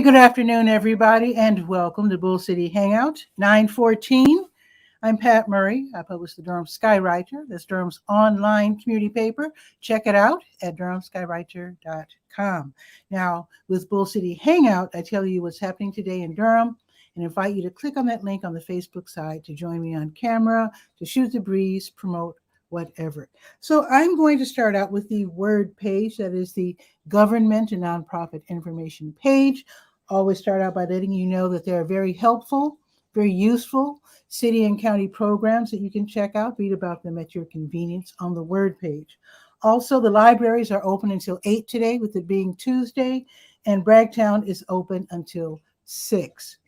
good afternoon, everybody, and welcome to Bull City Hangout 914. I'm Pat Murray. I publish the Durham Skywriter. That's Durham's online community paper. Check it out at durhamskywriter.com. Now, with Bull City Hangout, I tell you what's happening today in Durham and invite you to click on that link on the Facebook side to join me on camera, to shoot the breeze, promote whatever. So I'm going to start out with the word page. That is the government and nonprofit information page. Always start out by letting you know that they are very helpful, very useful city and county programs that you can check out. Read about them at your convenience on the word page. Also, the libraries are open until 8 today, with it being Tuesday, and Bragtown is open until 6.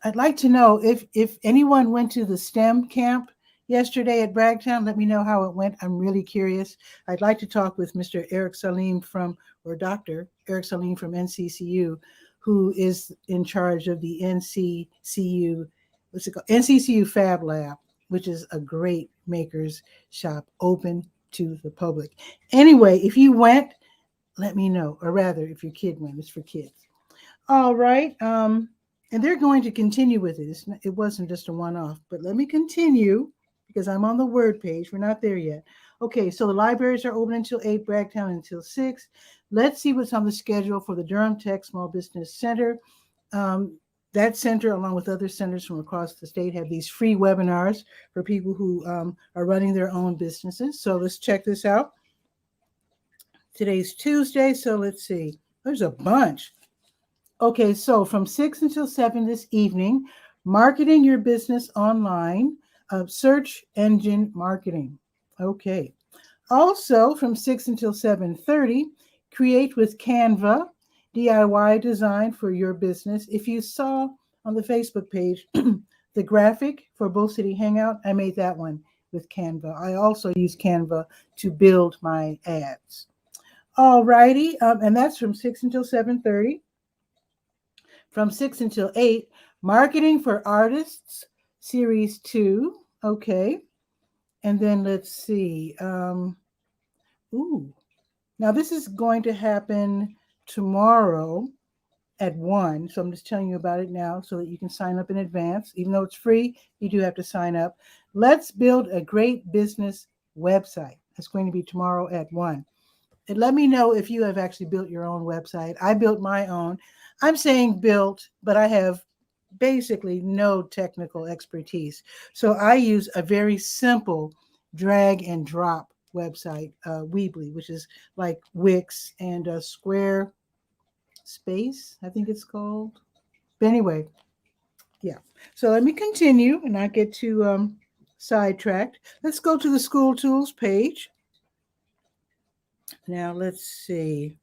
I'd like to know if anyone went to the STEM camp yesterday at Bragtown. Let me know how it went. I'm really curious. I'd like to talk with Mr. 𝗕𝗨𝗟𝗟 Dr. 𝗕𝗨𝗟𝗟 from NCCU, who is in charge of the NCCU, what's it called? NCCU Fab Lab, which is a great maker's shop open to the public. Anyway, if you went, let me know, or rather, if your kid went, it's for kids. All right. And they're going to continue with it. It wasn't just a one-off, but let me continue because I'm on the word page. We're not there yet. Okay, so the libraries are open until 8, Bragtown until 6. Let's see what's on the schedule for the Durham Tech Small Business Center. That center, along with other centers from across the state, have these free webinars for people who are running their own businesses. So let's check this out. Today's Tuesday, so let's see. There's a bunch. Okay, so from 6 until 7 this evening, marketing your business online, search engine marketing. Okay. Also, from 6 until 7:30, create with Canva, DIY design for your business. If you saw on the Facebook page the graphic for Bull City Hangout, I made that one with Canva. I also use Canva to build my ads. All righty, and that's from 6 until 7:30. From 6 until 8, Marketing for Artists, Series 2. Okay. And then let's see. Now this is going to happen tomorrow at 1. So I'm just telling you about it now so that you can sign up in advance. Even though it's free, you do have to sign up. Let's build a great business website. That's going to be tomorrow at 1. And let me know if you have actually built your own website. I built my own. I'm saying built, but I have basically no technical expertise. So I use a very simple drag and drop website, Weebly, which is like Wix and Squarespace, I think it's called. But anyway, yeah. So let me continue and not get too sidetracked. Let's go to the school tools page. Now let's see.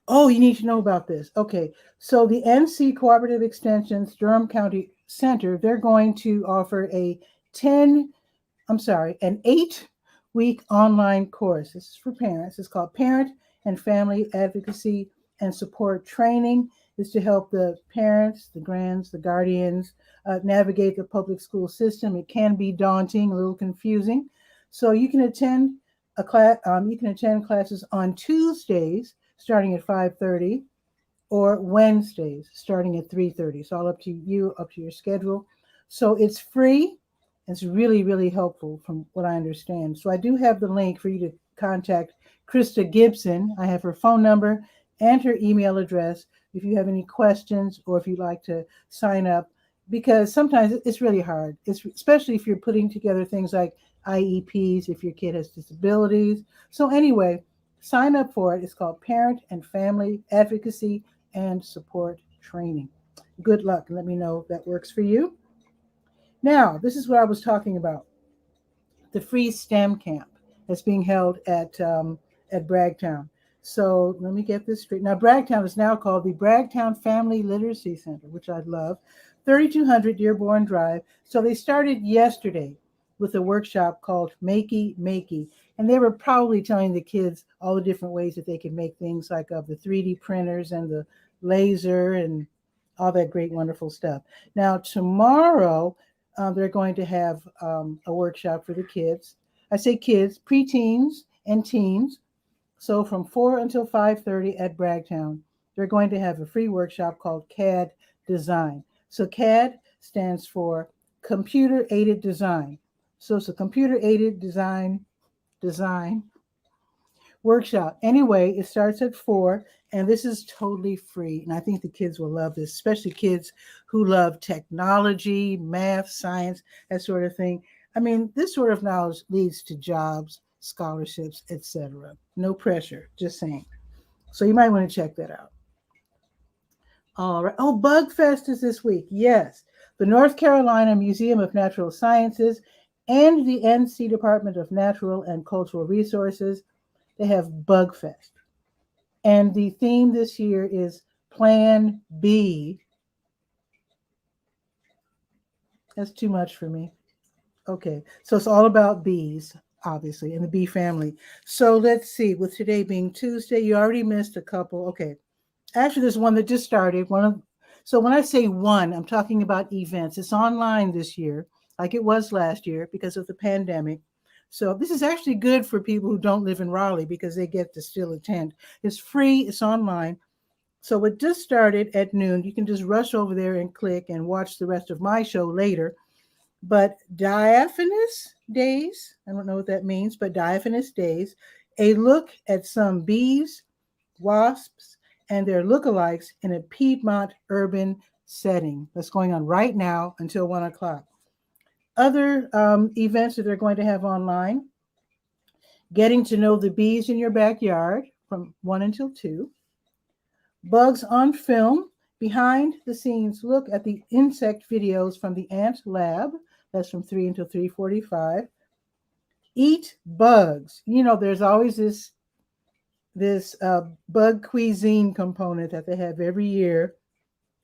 Oh, you need to know about this. Okay, so the NC Cooperative Extension's Durham County Center, they're going to offer an 8-week online course. This is for parents. It's called Parent and Family Advocacy and Support Training. It's to help the parents, the grands, the guardians navigate the public school system. It can be daunting, a little confusing. So you can attend a class. You can attend classes on Tuesdays starting at 5:30, or Wednesdays starting at 3:30. It's all up to you, up to your schedule. So it's free. It's really, really helpful from what I understand. So I do have the link for you to contact Krista Gibson. I have her phone number and her email address if you have any questions or if you'd like to sign up, because sometimes it's really hard, especially if you're putting together things like IEPs, if your kid has disabilities. So anyway, sign up for it. It's called Parent and Family Advocacy and Support Training. Good luck, and let me know if that works for you. Now, this is what I was talking about. The free STEM camp that's being held at Bragtown. So let me get this straight. Now, Bragtown is now called the Bragtown Family Literacy Center, which I love. 3200 Dearborn Drive. So they started yesterday with a workshop called Makey. And they were probably telling the kids all the different ways that they could make things, like the 3D printers and the laser and all that great, wonderful stuff. Now, tomorrow, they're going to have a workshop for the kids. I say kids, preteens and teens. So from 4 until 5:30 at Bragtown. they're going to have a free workshop called CAD Design. So CAD stands for Computer Aided Design. So it's a computer aided design workshop. Anyway, it starts at 4, and this is totally free. And I think the kids will love this, especially kids who love technology, math, science, that sort of thing. I mean, this sort of knowledge leads to jobs, scholarships, etc. No pressure, just saying. So you might want to check that out. All right. Oh, Bug Fest is this week. Yes. The North Carolina Museum of Natural Sciences and the NC Department of Natural and Cultural Resources, they have Bug Fest. And the theme this year is Plan B. That's too much for me. Okay. So it's all about bees, obviously, and the bee family. So let's see. With today being Tuesday, you already missed a couple. Okay. Actually, there's one that just started. So when I say one, I'm talking about events. It's online this year, like it was last year because of the pandemic. So this is actually good for people who don't live in Raleigh because they get to still attend. It's free. It's online. So it just started at noon. You can just rush over there and click and watch the rest of my show later. But diaphanous days, I don't know what that means, but diaphanous days, a look at some bees, wasps, and their lookalikes in a Piedmont urban setting. That's going on right now until 1 o'clock. Other events that they're going to have online, getting to know the bees in your backyard from 1 until 2. Bugs on film, behind the scenes look at the insect videos from the ant lab. That's from 3 until 3:45. Eat bugs. You know, there's always this bug cuisine component that they have every year.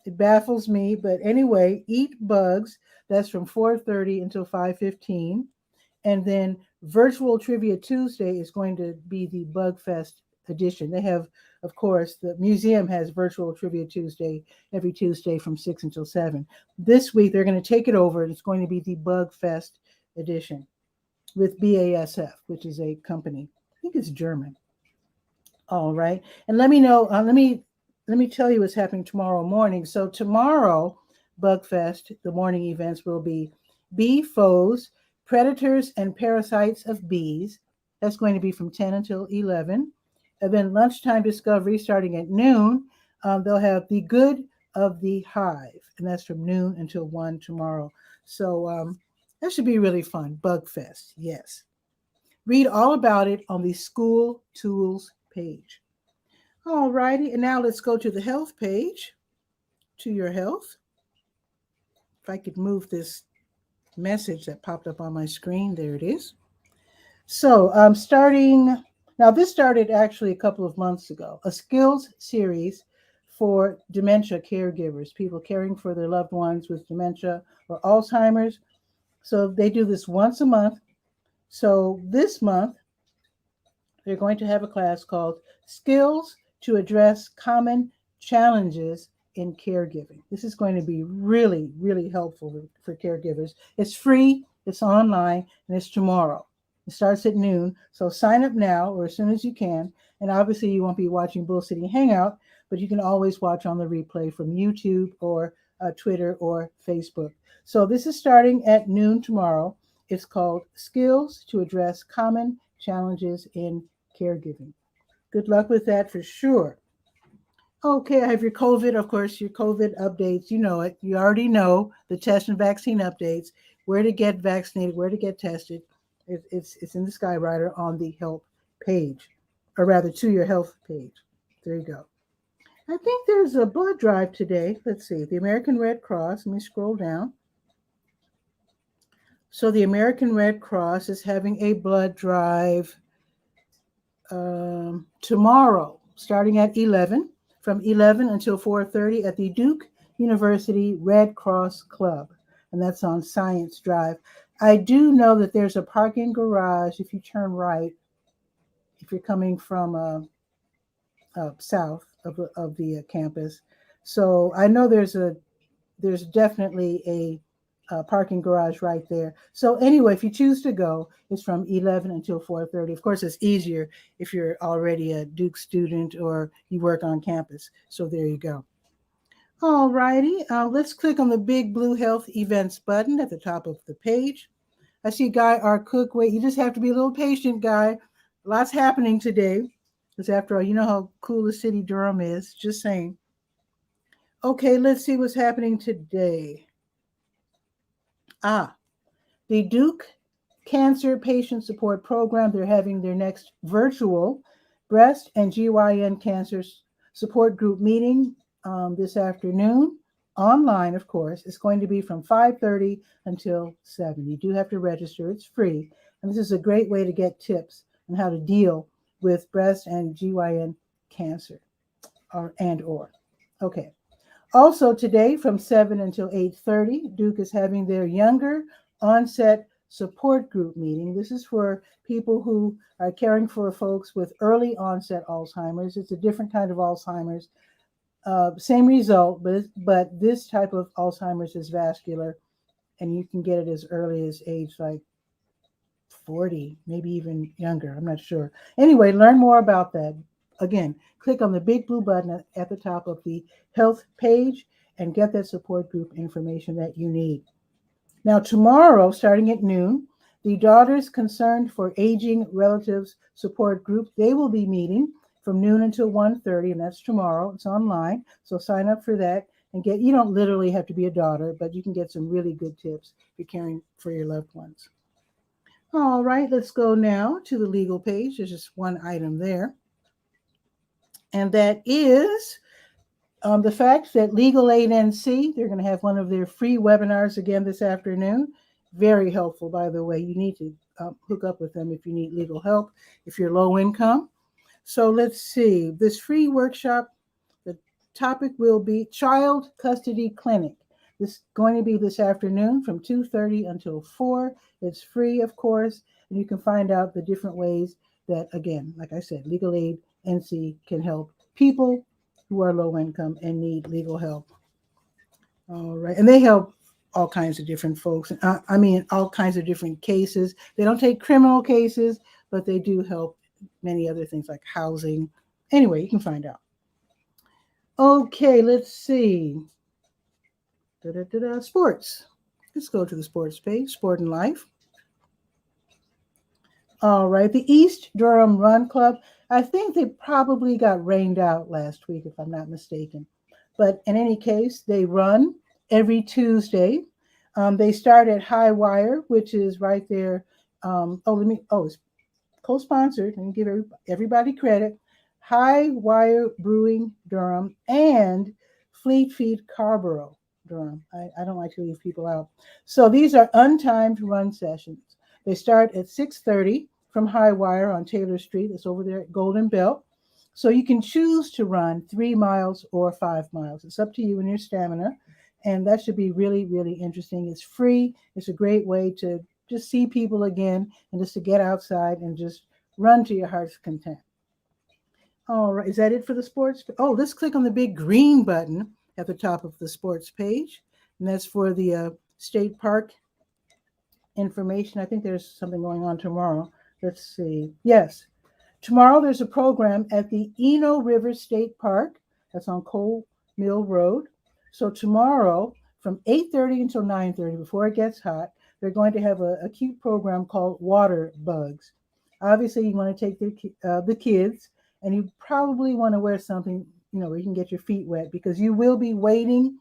It baffles me, but anyway, Eat Bugs. That's from 4:30 until 5:15. And then Virtual Trivia Tuesday is going to be the Bug Fest edition. They have, of course, the museum has Virtual Trivia Tuesday every Tuesday from 6 until 7. This week, they're going to take it over, and it's going to be the Bug Fest edition with BASF, which is a company. I think it's German. All right. And let me know, let me tell you what's happening tomorrow morning. So tomorrow, Bug Fest, the morning events will be Bee Foes, Predators and Parasites of Bees. That's going to be from 10 until 11. And then lunchtime discovery starting at noon. They'll have The Good of the Hive, and that's from noon until 1 tomorrow. So that should be really fun. Bug Fest, yes. Read all about it on the School Tools page. All righty, and now let's go to the health page, to your health. If I could move this message that popped up on my screen, there it is. So this started actually a couple of months ago, a skills series for dementia caregivers, people caring for their loved ones with dementia or Alzheimer's. So they do this once a month. So this month, they're going to have a class called Skills to Address Common Challenges in Caregiving. This is going to be really, really helpful for caregivers. It's free, it's online, and it's tomorrow. It starts at noon, so sign up now or as soon as you can. And obviously you won't be watching Bull City Hangout, but you can always watch on the replay from YouTube or Twitter or Facebook. So this is starting at noon tomorrow. It's called Skills to Address Common Challenges in Caregiving. Good luck with that for sure. Okay, I have your COVID, of course, your COVID updates. You know it. You already know the test and vaccine updates, where to get vaccinated, where to get tested. It's in the Skywriter on the help page, or rather to your health page. There you go. I think there's a blood drive today. Let's see, the American Red Cross. Let me scroll down. So the American Red Cross is having a blood drive tomorrow, starting at 11, from 11 until 4:30 at the Duke University Red Cross Club, and that's on Science Drive. I do know that there's a parking garage if you turn right, if you're coming from south of the campus. So I know there's definitely parking garage right there. So anyway, if you choose to go, it's from 11 until 4:30. Of course, it's easier if you're already a Duke student or you work on campus. So there you go. All righty, let's click on the big blue health events button at the top of the page. I see Guy, our cook. Wait, you just have to be a little patient, Guy. Lots happening today. Because after all, you know how cool the city Durham is. Just saying. Okay, let's see what's happening today. The Duke Cancer Patient Support Program, they're having their next virtual breast and GYN cancer support group meeting this afternoon. Online, of course. It's going to be from 5:30 until 7. You do have to register. It's free. And this is a great way to get tips on how to deal with breast and GYN cancer or. Okay. Also today from 7 until 8:30, Duke is having their younger onset support group meeting. This is for people who are caring for folks with early onset Alzheimer's. It's a different kind of Alzheimer's. Same result, but this type of Alzheimer's is vascular, and you can get it as early as age like 40, maybe even younger. I'm not sure. Anyway, learn more about that. Again, click on the big blue button at the top of the health page and get that support group information that you need. Now, tomorrow, starting at noon, the Daughters Concerned for Aging Relatives Support Group, they will be meeting from noon until 1:30, and that's tomorrow. It's online, so sign up for that and you don't literally have to be a daughter, but you can get some really good tips if you're caring for your loved ones. All right, let's go now to the legal page. There's just one item there. And that is the fact that Legal Aid NC, they're going to have one of their free webinars again this afternoon. Very helpful, by the way. You need to hook up with them if you need legal help, if you're low income. So let's see. This free workshop, the topic will be Child Custody Clinic. This is going to be this afternoon from 2:30 until 4. It's free, of course, and you can find out the different ways that, again, like I said, Legal Aid NC can help people who are low income and need legal help. All right. And they help all kinds of different folks. All kinds of different cases. They don't take criminal cases, but they do help many other things like housing. Anyway, you can find out. Okay, let's see. Sports. Let's go to the sports page, Sport and Life. All right, the East Durham Run Club. I think they probably got rained out last week, if I'm not mistaken. But in any case, they run every Tuesday. They start at High Wire, which is right there. It's co-sponsored. Let me give everybody credit. High Wire Brewing Durham and Fleet Feet Carborough Durham. I don't like to leave people out. So these are untimed run sessions. They start at 6:30 from High Wire on Taylor Street. It's over there at Golden Belt. So you can choose to run 3 miles or 5 miles. It's up to you and your stamina. And that should be really, really interesting. It's free. It's a great way to just see people again and just to get outside and just run to your heart's content. All right. Is that it for the sports? Oh, let's click on the big green button at the top of the sports page. And that's for the state park information. I think there's something going on tomorrow. Let's see. Yes. Tomorrow there's a program at the Eno River State Park. That's on Coal Mill Road. So tomorrow from 8:30 until 9:30, before it gets hot, they're going to have a cute program called Water Bugs. Obviously, you want to take the kids, and you probably want to wear something, where you can get your feet wet, because you will be wading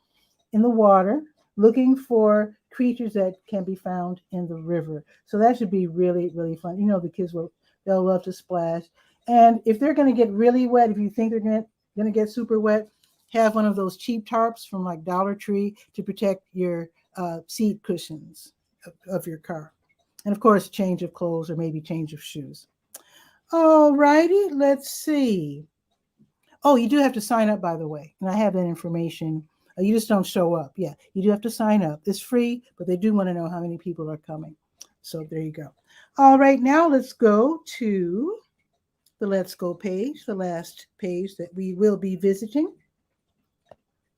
in the water looking for creatures that can be found in the river. So that should be really, really fun. The kids they'll love to splash. And if they're going to get really wet, if you think they're going to get super wet, have one of those cheap tarps from like Dollar Tree to protect your seat cushions of your car. And of course, change of clothes or maybe change of shoes. All righty, let's see. Oh, you do have to sign up, by the way. And I have that information. You just don't show up. Yeah, you do have to sign up. It's free, but they do want to know how many people are coming. So there you go. All right, now let's go to the Let's Go page, the last page that we will be visiting.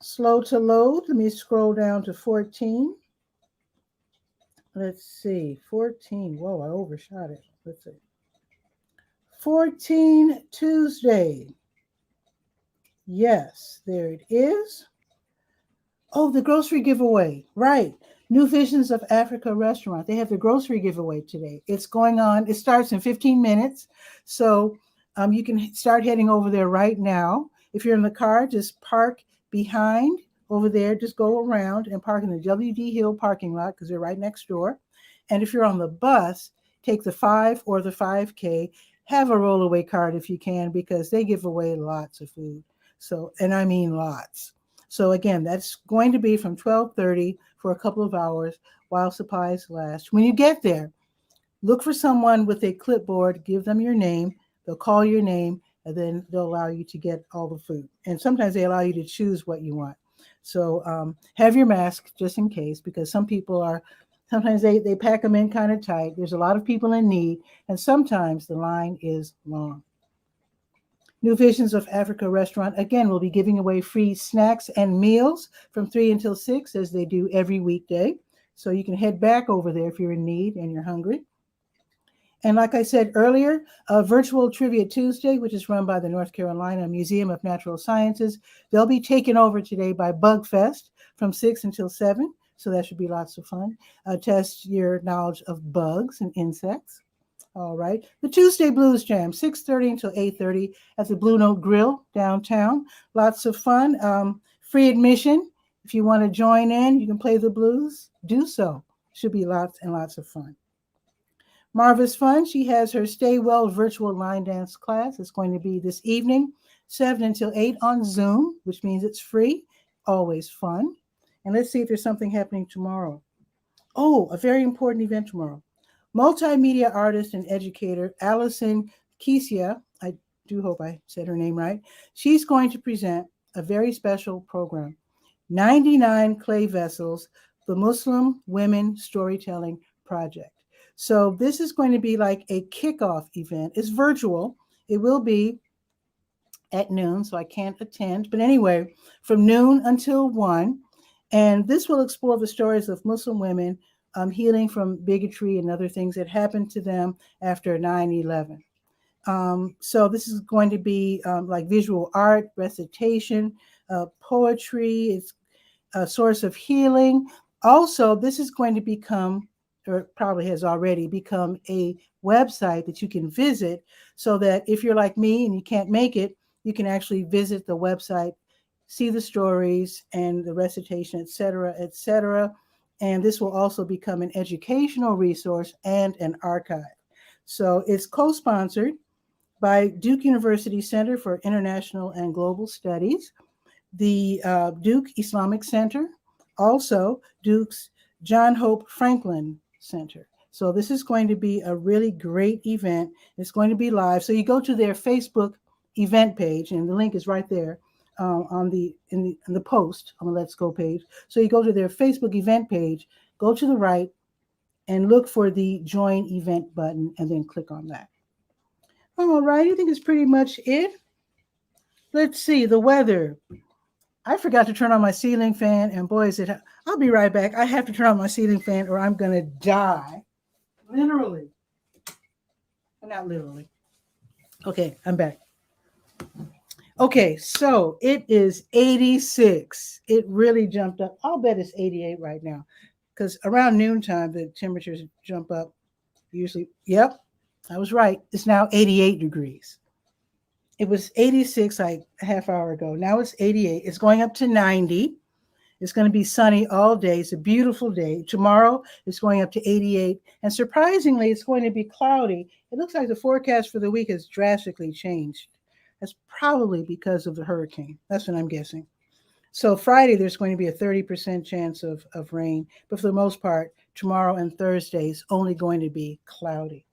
Slow to load. Let me scroll down to 14. Let's see, 14. Whoa, I overshot it. Let's see. 14 Tuesday. Yes, there it is. Oh, the grocery giveaway. Right. New Visions of Africa restaurant. They have the grocery giveaway today. It's going on. It starts in 15 minutes. So you can start heading over there right now. If you're in the car, just park behind over there. Just go around and park in the W.D. Hill parking lot because they're right next door. And if you're on the bus, take the 5 or the 5K. Have a rollaway card if you can because they give away lots of food. So, and I mean lots. So again, that's going to be from 12:30 for a couple of hours while supplies last. When you get there, look for someone with a clipboard, give them your name, they'll call your name, and then they'll allow you to get all the food. And sometimes they allow you to choose what you want. So have your mask just in case, because some people are, sometimes they pack them in kind of tight. There's a lot of people in need, and sometimes the line is long. New Visions of Africa restaurant, again, will be giving away free snacks and meals from 3 until 6, as they do every weekday. So you can head back over there if you're in need and you're hungry. And like I said earlier, Virtual Trivia Tuesday, which is run by the North Carolina Museum of Natural Sciences, they'll be taken over today by Bug Fest from 6 until 7. So that should be lots of fun. Test your knowledge of bugs and insects. All right. The Tuesday Blues Jam, 6:30 until 8:30 at the Blue Note Grill downtown. Lots of fun. Free admission. If you want to join in, you can play the blues. Do so. Should be lots and lots of fun. Marva's Fun. She has her Stay Well virtual line dance class. It's going to be this evening, 7 until 8 on Zoom, which means it's free. Always fun. And let's see if there's something happening tomorrow. Oh, a very important event tomorrow. Multimedia artist and educator Allison Kesia, I do hope I said her name right, she's going to present a very special program, 99 Clay Vessels, the Muslim Women Storytelling Project. So this is going to be like a kickoff event. It's virtual. It will be at noon, so I can't attend. But anyway, from noon until 1. And this will explore the stories of Muslim women healing from bigotry and other things that happened to them after 9/11. So this is going to be like visual art, recitation, poetry. It's a source of healing. Also, this is going to become, or probably has already become, a website that you can visit so that if you're like me and you can't make it, you can actually visit the website, see the stories and the recitation, et cetera, et cetera. And this will also become an educational resource and an archive. So it's co-sponsored by Duke University Center for International and Global Studies, the Duke Islamic Center, also Duke's John Hope Franklin Center. So this is going to be a really great event. It's going to be live. So you go to their Facebook event page, and the link is right there. In the post on the Let's Go page. So you go to their Facebook event page, go to the right, and look for the Join Event button, and then click on that. All right, I think it's pretty much it. Let's see, the weather. I forgot to turn on my ceiling fan, and boy, is it, I'll be right back. I have to turn on my ceiling fan or I'm going to die. Literally. Not literally. Okay, I'm back. Okay, so it is 86. It really jumped up. I'll bet it's 88 right now because around noontime, the temperatures jump up usually. Yep, I was right. It's now 88 degrees. It was 86 like a half hour ago. Now it's 88. It's going up to 90. It's going to be sunny all day. It's a beautiful day. Tomorrow, it's going up to 88. And surprisingly, it's going to be cloudy. It looks like the forecast for the week has drastically changed. That's probably because of the hurricane. That's what I'm guessing. So Friday, there's going to be a 30% chance of rain. But for the most part, tomorrow and Thursday is only going to be cloudy.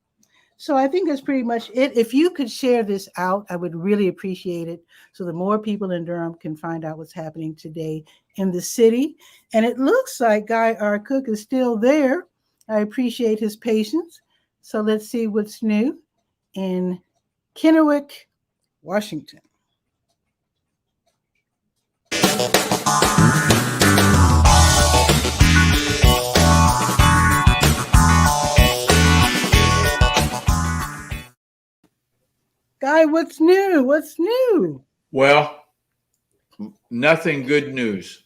So I think that's pretty much it. If you could share this out, I would really appreciate it so that more people in Durham can find out what's happening today in the city. And it looks like Guy R. Cook is still there. I appreciate his patience. So let's see what's new in Kennewick, Washington. Guy, what's new? What's new? Well, nothing good news.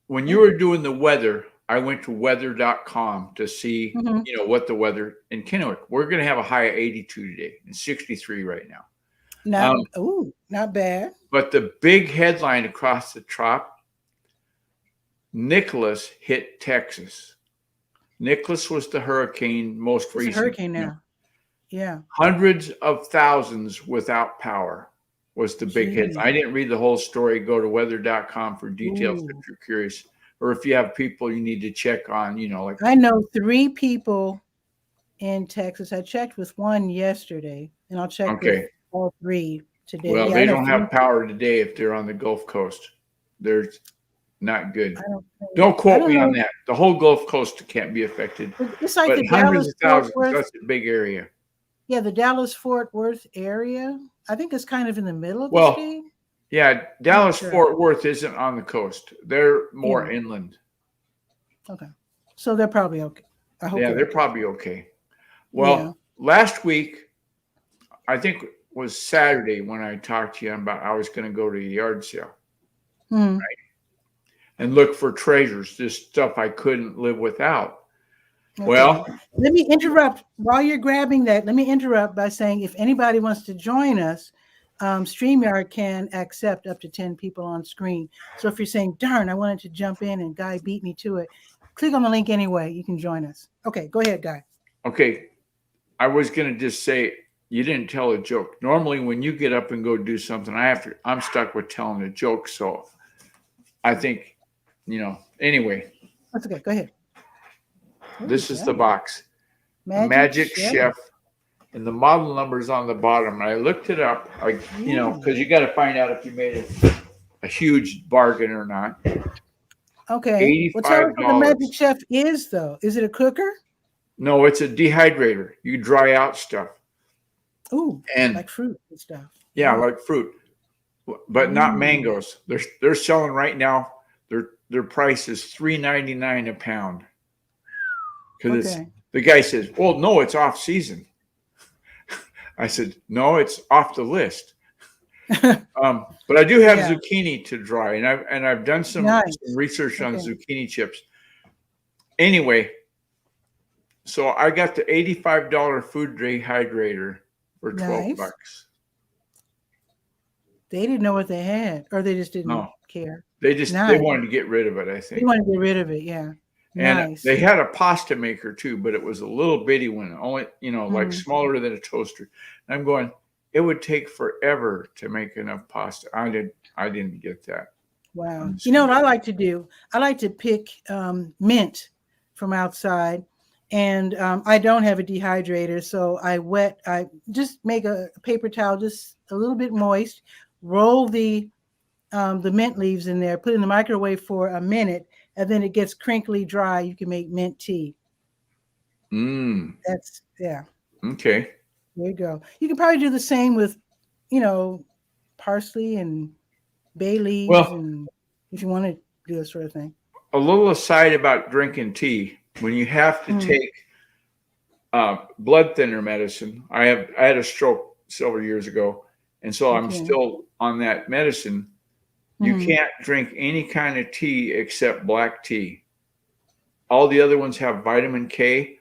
When you were doing the weather, I went to weather.com to see, Mhm. what the weather in Kennewick. We're going to have a high of 82 today and 63 right now. Not bad. But the big headline across the top, Nicholas hit Texas. Nicholas was the hurricane most recent. It's a hurricane now. Yeah. Hundreds of thousands without power was the big hit. I didn't read the whole story. Go to weather.com for details if you're curious. Or if you have people you need to check on, like. I know 3 people in Texas. I checked with one yesterday, and I'll check with all 3 today. Well, they don't have power today if they're on the Gulf Coast. They're not good. Don't quote me on that. The whole Gulf Coast can't be affected. It's like the hundreds of thousands, that's a big area. Yeah, the Dallas-Fort Worth area. I think it's kind of in the middle of the state. Yeah, Dallas-Fort Worth isn't on the coast. They're more inland. Okay. So they're probably okay. I hope they're probably okay. Well, last week, I think it was Saturday when I talked to you about I was going to go to a yard sale. Right? And look for treasures, just stuff I couldn't live without. Okay. Well, let me interrupt while you're grabbing that. Let me interrupt by saying if anybody wants to join us, StreamYard can accept up to 10 people on screen. So if you're saying, darn, I wanted to jump in and Guy beat me to it, click on the link anyway. You can join us. Okay, go ahead, Guy. Okay. I was going to just say, you didn't tell a joke. Normally, when you get up and go do something, I'm stuck with telling a joke. So I think, anyway. That's okay. Go aheid. This is the box. Magic Chef. And the model number is on the bottom. And I looked it up, because you got to find out if you made a huge bargain or not. Okay. Well, tell us what the Magic Chef is, though. Is it a cooker? No, it's a dehydrator. You dry out stuff. Ooh, and like fruit and stuff. Yeah, like fruit, but not mangoes. They're selling right now. Their price is $3.99 a pound. Because the guy says, "Well, no, it's off season." I said, "No, it's off the list." But I do have zucchini to dry, and I've done some research on zucchini chips. Anyway, so I got the $85 food dehydrator for $12. They didn't know what they had, or they just didn't care. They wanted to get rid of it, I think. They wanted to get rid of it, yeah. And they had a pasta maker too, but it was a little bitty one, only, like smaller than a toaster. And I'm going, it would take forever to make enough pasta. I didn't get that. Wow. You know what I like to do? I like to pick mint from outside. And I don't have a dehydrator, so I just make a paper towel just a little bit moist, roll the mint leaves in there, put it in the microwave for a minute, and then it gets crinkly dry. You can make mint tea. That's Okay. There you go. You can probably do the same with, parsley and bay leaves, and if you want to do that sort of thing. A little aside about drinking tea. When you have to take blood thinner medicine, I had a stroke several years ago, and so I'm still on that medicine. You can't drink any kind of tea except black tea. All the other ones have vitamin K,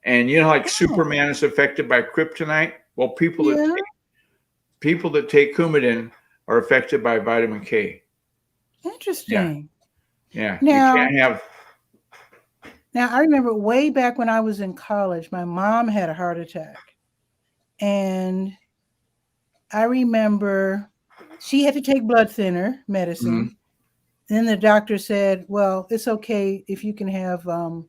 and like Superman is affected by kryptonite. Well, people that take Coumadin are affected by vitamin K. Interesting. Yeah. Now, you can't have. Now, I remember way back when I was in college, my mom had a heart attack. And I remember she had to take blood thinner medicine. Then the doctor said, well, it's okay if you can have, I don't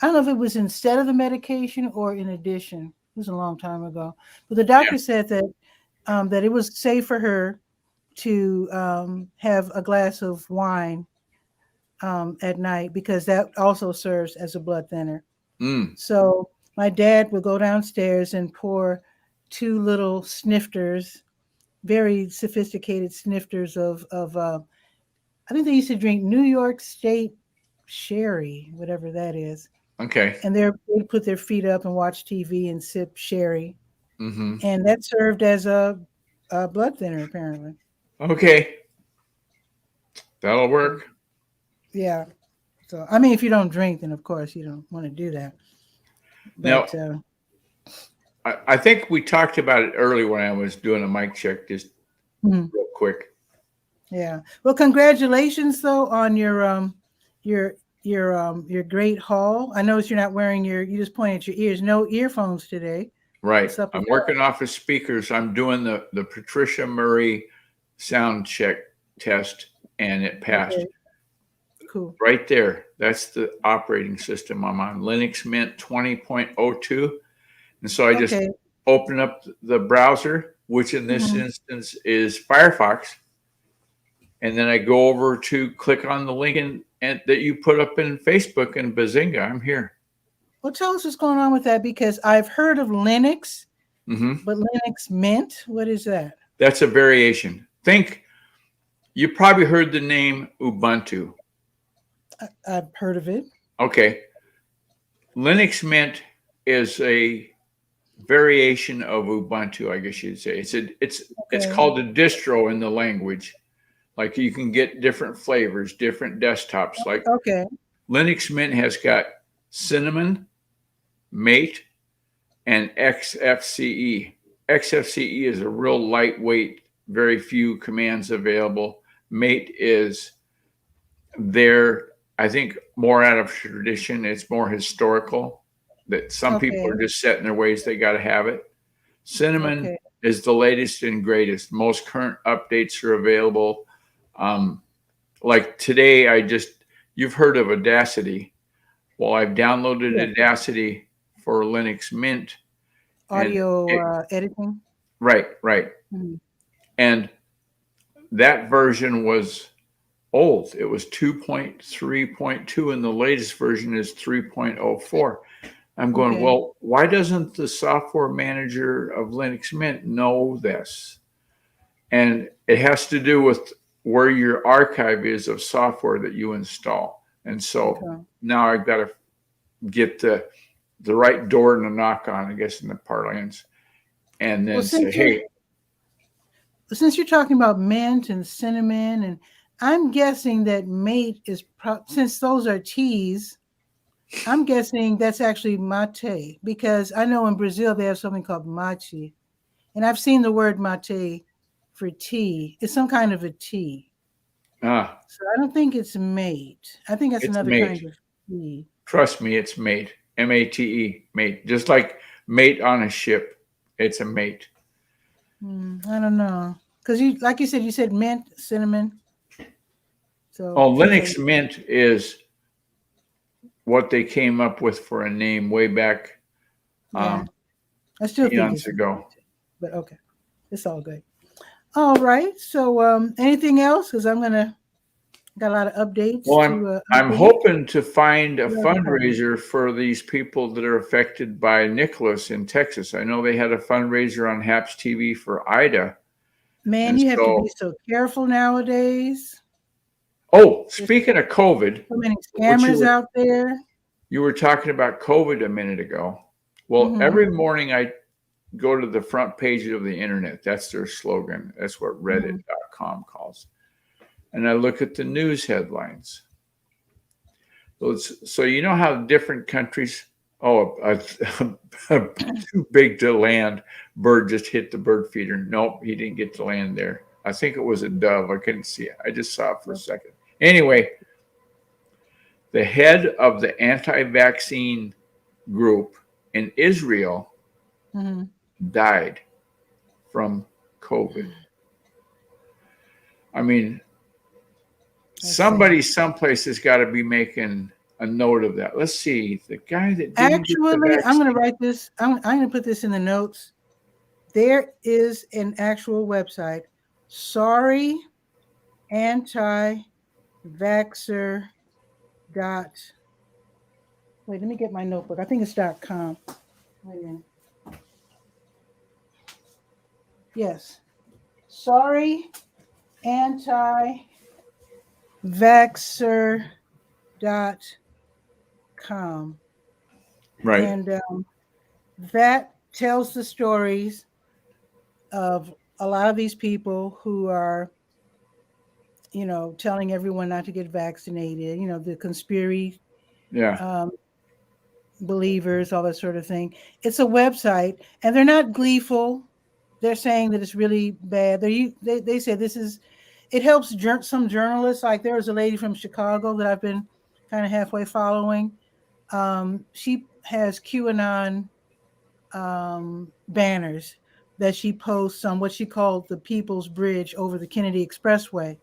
know if it was instead of the medication or in addition. It was a long time ago. But the doctor said that that it was safe for her to have a glass of wine at night, because that also serves as a blood thinner. So my dad would go downstairs and pour 2 little snifters, very sophisticated snifters of I think they used to drink New York State sherry, whatever that is. Okay. And they'd put their feet up and watch TV and sip sherry. Mm-hmm. and that served as a blood thinner apparently. Okay, that'll work. Yeah. So I mean, if you don't drink, then of course you don't want to do that. Now, But I think we talked about it early when I was doing a mic check, just real quick. Yeah. Well, congratulations though on your great haul. I noticed you're not wearing you just pointed at your ears. No earphones today. Right. What's up with I'm that? working off of speakers. I'm doing the Patricia 𝗕𝗓 sound check test, and it passed. Okay. Cool. Right there. That's the operating system I'm on, Linux Mint 20.02. And so I just open up the browser, which in this instance is Firefox. And then I go over to click on the link and that you put up in Facebook, and bazinga, I'm here. Well, tell us what's going on with that, because I've heard of Linux, but Linux Mint, what is that? That's a variation. You probably heard the name Ubuntu. I've heard of it. Okay. Linux Mint is a variation of Ubuntu, I guess you'd say. It's called a distro in the language. Like you can get different flavors, different desktops. Like Linux Mint has got Cinnamon, Mate, and XFCE. XFCE is a real lightweight, very few commands available. Mate is there, I think, more out of tradition. It's more historical, that some people are just set in their ways. They got to have it. Cinnamon is the latest and greatest. Most current updates are available. Like today, you've heard of Audacity. Well, I've downloaded Audacity for Linux Mint. Audio editing. Right. And that version was old. It was 2.3.2, and the latest version is 3.04. I'm going, well, why doesn't the software manager of Linux Mint know this? And it has to do with where your archive is of software that you install. And so now I've got to get the right door to knock on, I guess, in the parlance, and then say, hey. Since you're talking about mint and cinnamon, and I'm guessing that mate is, since those are teas, I'm guessing that's actually mate, because I know in Brazil they have something called mate. And I've seen the word mate for tea. It's some kind of a tea. So I don't think it's mate. I think that's another kind of tea. Trust me, it's mate. M-A-T-E, mate. Just like mate on a ship, it's a mate. I don't know. Because like you said mint, cinnamon. So Linux Mint is what they came up with for a name way back I still think months ago. But okay, it's all good. All right. So anything else? Because got a lot of updates. Well, I'm hoping to find a fundraiser for these people that are affected by Nicholas in Texas. I know they had a fundraiser on HAPS TV for Ida. Man, you have to be so careful nowadays. Oh, speaking of COVID, so many scammers out there. You were talking about COVID a minute ago. Well, every morning I go to the front page of the internet. That's their slogan. That's what Reddit.com calls. And I look at the news headlines. So you know how different countries, too big to land bird just hit the bird feeder. Nope, he didn't get to land there. I think it was a dove. I couldn't see it. I just saw it for a second. Anyway, the head of the anti-vaccine group in Israel died from COVID. I mean, somebody someplace has got to be making a note of that. Let's see. The guy that actually, I'm going to write this. I'm going to put this in the notes. There is an actual website. Sorry, anti-vaxxer. Wait, let me get my notebook. I think it's .com. Wait a minute. Yes. Sorry, anti-vaxxer.com. Right. And that tells the stories of a lot of these people who are, telling everyone not to get vaccinated, the conspiracy believers, all that sort of thing. It's a website, and they're not gleeful. They're saying that it's really bad. They say it helps some journalists. Like there was a lady from Chicago that I've been kind of halfway following. She has QAnon banners that she posts on what she called the People's Bridge over the Kennedy Expressway,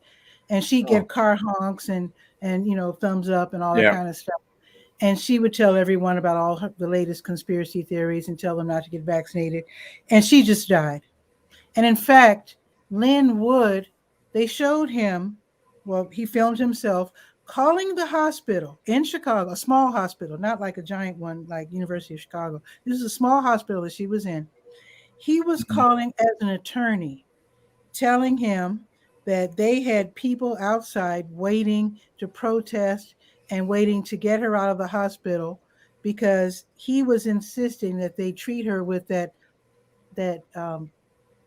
and she get car honks and thumbs up and all that kind of stuff. And she would tell everyone about all the latest conspiracy theories and tell them not to get vaccinated. And she just died. And in fact, Lynn Wood, they showed him, he filmed himself calling the hospital in Chicago, a small hospital, not like a giant one like University of Chicago. This is a small hospital that she was in. He was calling as an attorney, telling him that they had people outside waiting to protest and waiting to get her out of the hospital because he was insisting that they treat her with that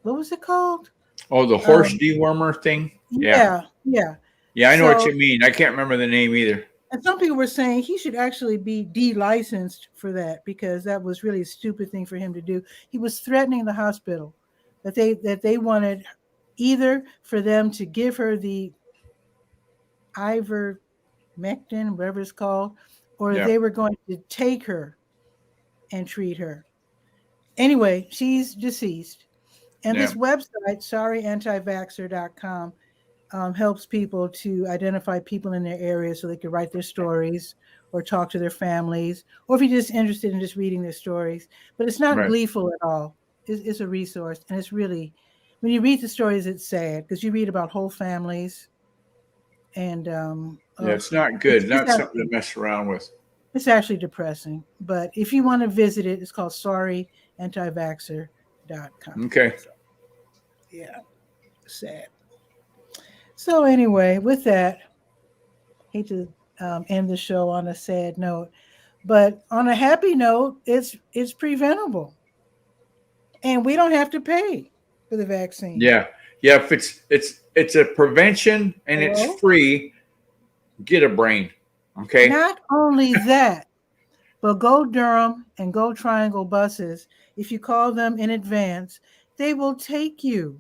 what was it called? Oh, the horse dewormer thing? Yeah. Yeah, I know what you mean. I can't remember the name either. And some people were saying he should actually be de-licensed for that because that was really a stupid thing for him to do. He was threatening the hospital that they wanted either for them to give her the ivermectin, whatever it's called, or they were going to take her and treat her. Anyway, she's deceased. And this website, sorryantivaxxer.com, helps people to identify people in their area so they can write their stories or talk to their families, or if you're just interested in just reading their stories. But it's not gleeful at all. It's a resource. And it's really, when you read the stories, it's sad because you read about whole families. And it's not good. Not something to mess around with. It's actually depressing. But if you want to visit it, it's called sorryantivaxxer.com. Okay. So, yeah. Sad. So anyway, with that, hate to end the show on a sad note, but on a happy note, it's preventable, and we don't have to pay for the vaccine. Yeah. If it's a prevention and it's free, get a brain. Okay. Not only that, but go Durham and go Triangle buses. If you call them in advance, they will take you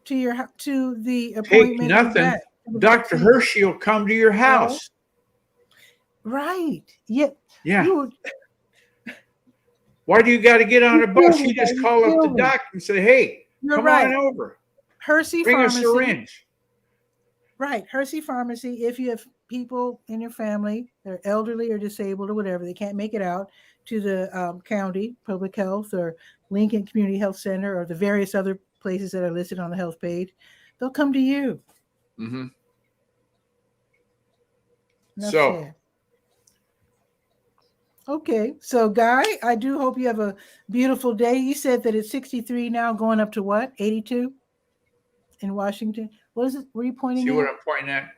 to the appointment. Take nothing. Dr. �ฤෂ😂 will come to your house. Right. Yeah. Why do you got to get on a bus? You just call up the doctor and say, "Hey, come on over. 𝗕𝗨𝗟𝗟 Bring Pharmacy. a syringe." Right. 𝗕𝗨𝗟 Pharmacy. If you have people in your family, they're elderly or disabled or whatever, they can't make it out to the county public health or Lincoln Community Health Center or the various other places that are listed on the health page, they'll come to you. Mm-hmm. Okay. So, Guy, I do hope you have a beautiful day. You said that it's 63 now, going up to what? 82 in Washington. What is it? Were you pointing at? See what I'm pointing at?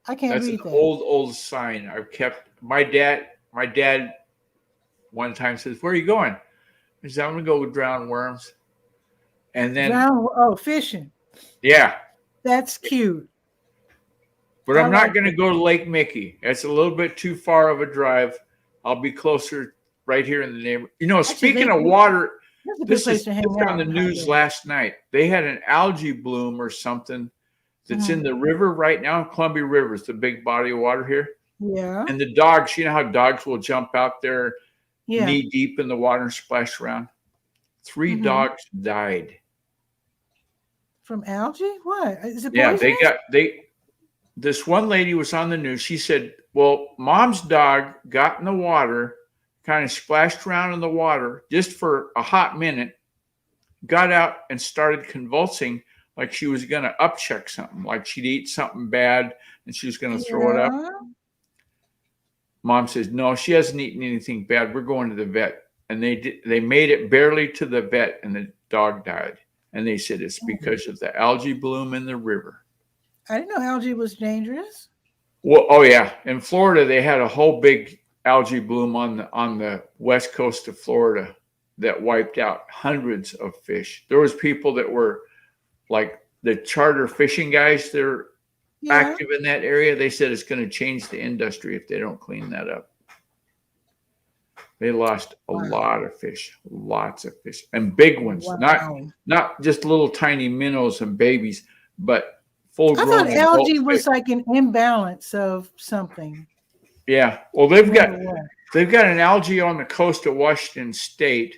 I can't read that. That's an old sign I've kept. My dad one time says, "Where are you going?" I said, "I'm going to go drown worms." And then fishing. Yeah. That's cute. But I'm not going to go to Lake Mickey. It's a little bit too far of a drive. I'll be closer right here in the neighborhood. Speaking of water, this is on the news last night. They had an algae bloom or something that's in the river right now. Columbia River is the big body of water here. Yeah. And the dogs, you know how dogs will jump out there knee deep in the water and splash around? 3 dogs died. From algae? What? Is it poisonous? This one lady was on the news. She said, well, mom's dog got in the water, kind of splashed around in the water just for a hot minute, got out and started convulsing like she was going to upchuck something, like she'd eat something bad and she was going to throw it up. Mom says, no, she hasn't eaten anything bad. We're going to the vet. And they made it barely to the vet and the dog died. And they said it's because of the algae bloom in the river. I didn't know algae was dangerous. Well, oh yeah. In Florida, they had a whole big algae bloom on the west coast of Florida that wiped out hundreds of fish. There was people that were like the charter fishing guys. They're active in that area. They said it's going to change the industry if they don't clean that up. They lost a lot of fish, lots of fish, and big ones, not just little tiny minnows and babies, but full grown. I thought algae was like an imbalance of something. Yeah, well, they've got an algae on the coast of Washington State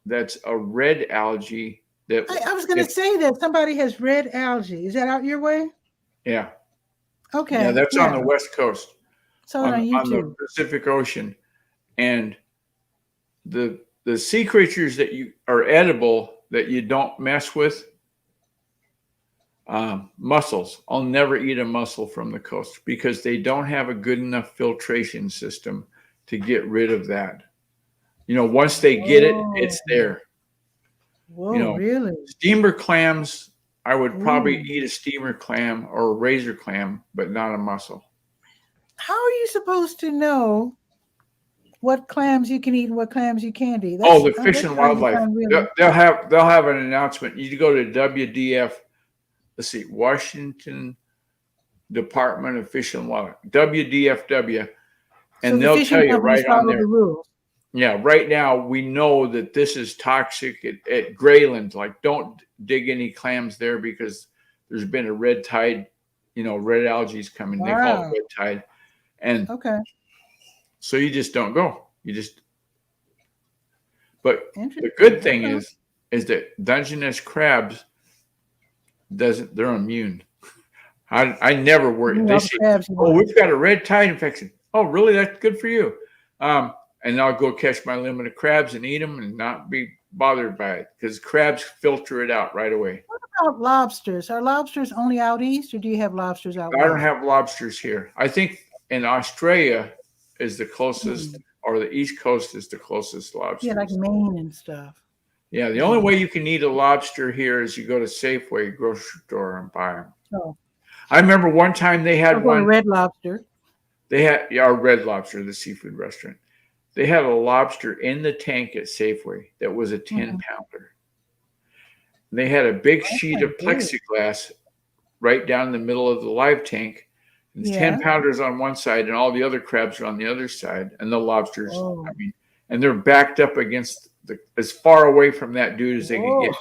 that's a red algae. That I was going to say that somebody has red algae. Is that out your way? Yeah. Okay. Yeah, that's on the west coast. So on YouTube. On the Pacific Ocean. And the sea creatures that you are edible that you don't mess with, mussels. I'll never eat a mussel from the coast because they don't have a good enough filtration system to get rid of that. You know, once they get it, it's there. Whoa, you know, really? Steamer clams, I would probably eat a steamer clam or a razor clam, but not a mussel. How are you supposed to know what clams you can eat and what clams you can't eat? The Fish and Wildlife. They'll have an announcement. You go to WDF. Let's see, Washington Department of Fish and Wildlife, WDFW, and they'll tell you right on there. Yeah, right now we know that this is toxic at Grayland. Like, don't dig any clams there because there's been a red tide. You know, red algae is coming. They call it red tide, and so you just don't go. But the good thing is that Dungeness crabs they're immune. I never worry. They say, we've got a red tide infection. Oh, really? That's good for you. And I'll go catch my limit of crabs and eat them and not be bothered by it because crabs filter it out right away. What about lobsters? Are lobsters only out east, or do you have lobsters out west? I don't have lobsters here. I think in Australia is the closest, or the East Coast is the closest lobster. Yeah, like Maine and stuff. Yeah, the only way you can eat a lobster here is you go to Safeway grocery store and buy them. Oh. I remember one time they had one Red Lobster. They had Red Lobster, the seafood restaurant. They had a lobster in the tank at Safeway that was a 10-pounder. They had a big sheet of plexiglass right down the middle of the live tank. And 10-pounders on one side, and all the other crabs are on the other side, and the lobsters. I mean, and they're backed up against as far away from that dude as they can get.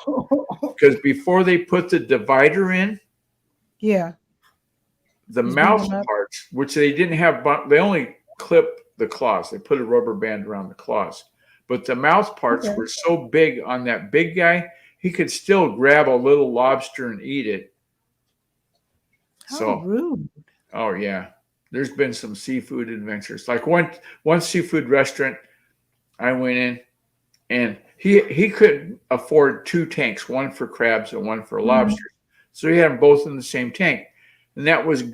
Because before they put the divider in, the mouth parts, which they didn't have, they only clip the claws. They put a rubber band around the claws. But the mouth parts were so big on that big guy, he could still grab a little lobster and eat it. How rude. Oh, yeah. There's been some seafood adventures. Like one seafood restaurant I went in, and he couldn't afford 2 tanks, one for crabs and one for lobsters. So he had them both in the same tank. And that was,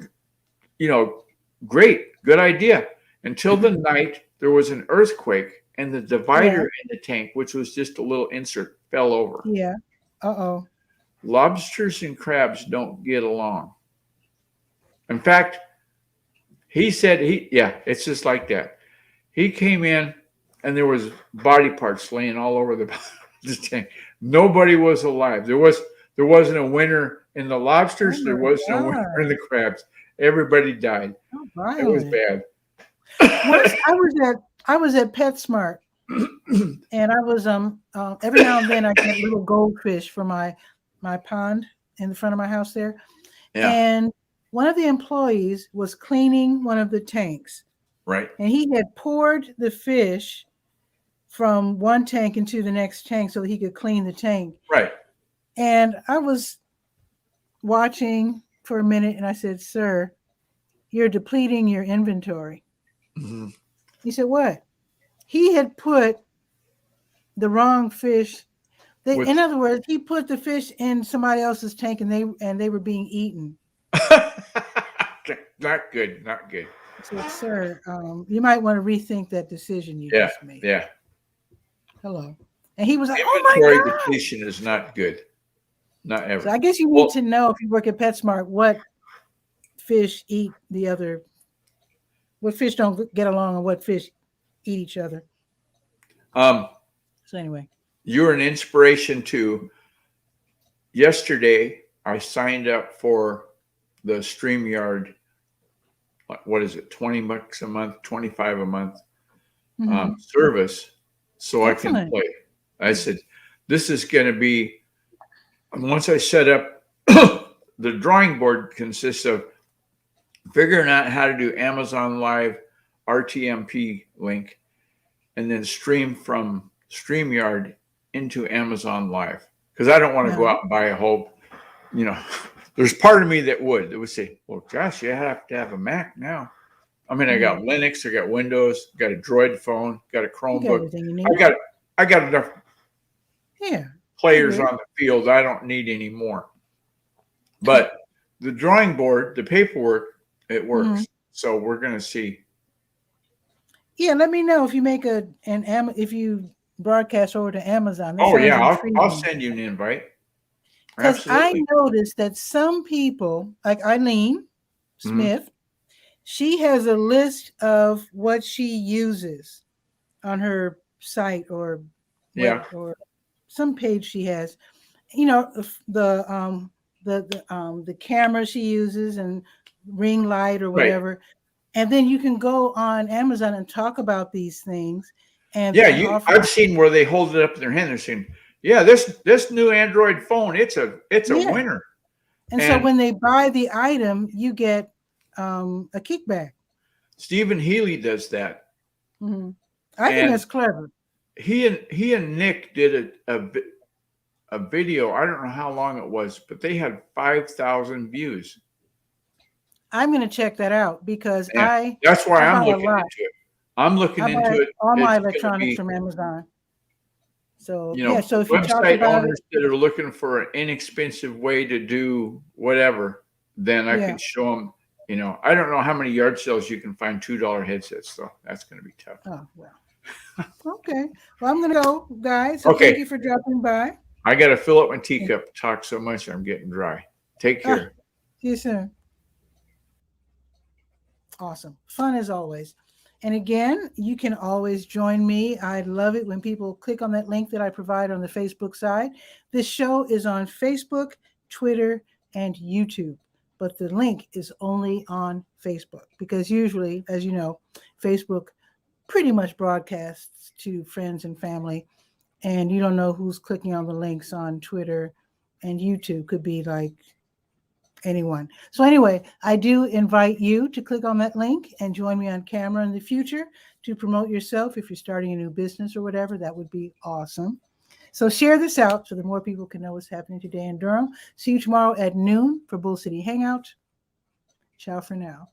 great, good idea. Until the night there was an earthquake and the divider in the tank, which was just a little insert, fell over. Yeah. Lobsters and crabs don't get along. In fact, he said it's just like that. He came in and there was body parts laying all over the tank. Nobody was alive. There wasn't a winner in the lobsters. There wasn't a winner in the crabs. Everybody died. It was bad. I was at PetSmart, and I was every now and then I get little goldfish for my pond in the front of my house there, and one of the employees was cleaning one of the tanks, right? And he had poured the fish from one tank into the next tank so that he could clean the tank, right? And I was watching for a minute, and I said, "Sir, you're depleting your inventory." Mm-hmm. He said, "What?" He had put the wrong fish. In other words, he put the fish in somebody else's tank, and they were being eaten. Not good. Not good. I said, "Sir, you might want to rethink that decision you just made." Yeah. Hello. And he was like, "Oh my God, depletion is not good. Not ever." So I guess you need to know, if you work at PetSmart, what fish eat the other. what fish don't get along and what fish eat each other. So anyway, you're an inspiration to. Yesterday, I signed up for the StreamYard. What is it? $20 a month, 25 a month service, so Excellent. I can play. I said, this is going to be. Once I set up, the drawing board consists of figuring out how to do Amazon Live RTMP link, and then stream from StreamYard into Amazon Live. Because I don't want to go out and buy a whole, there's part of me that would say, well, gosh, you have to have a Mac now. I mean, I got Linux, I got Windows, got a Droid phone, got a Chromebook. I got enough players on the field. I don't need any more. But the drawing board, the paperwork, it works. So we're going to see. Yeah, let me know if you make if you broadcast over to Amazon. Oh yeah, I'll send you an invite. Because I noticed that some people, like Eileen Smith, she has a list of what she uses on her site or or some page she has. The camera she uses and ring light or whatever. Right. And then you can go on Amazon and talk about these things. And I've seen where they hold it up in their hand. They're saying, this new Android phone, it's a winner. And so when they buy the item, you get a kickback. Stephen Healy does that. I think that's clever. He and Nick did a video. I don't know how long it was, but they had 5,000 views. I'm going to check that out because that's why I'm looking into it. I'm looking into it. All my electronics from Amazon. So so if you talk website about owners that are looking for an inexpensive way to do whatever, then I can show them. I don't know how many yard sales you can find $2 headsets, though. That's going to be tough. Oh well. Okay. Well, I'm going to go, guys. So thank you for dropping by. I got to fill up my teacup. Talk so much, I'm getting dry. Take care. See you soon. Awesome. Fun as always. And again, you can always join me. I love it when people click on that link that I provide on the Facebook side. This show is on Facebook, Twitter, and YouTube, but the link is only on Facebook because usually, as you know, Facebook pretty much broadcasts to friends and family, and you don't know who's clicking on the links on Twitter and YouTube. Could be like anyone. So anyway, I do invite you to click on that link and join me on camera in the future to promote yourself. If you're starting a new business or whatever, that would be awesome. So share this out so that more people can know what's happening today in Durham. See you tomorrow at noon for Bull City Hangout. Ciao for now.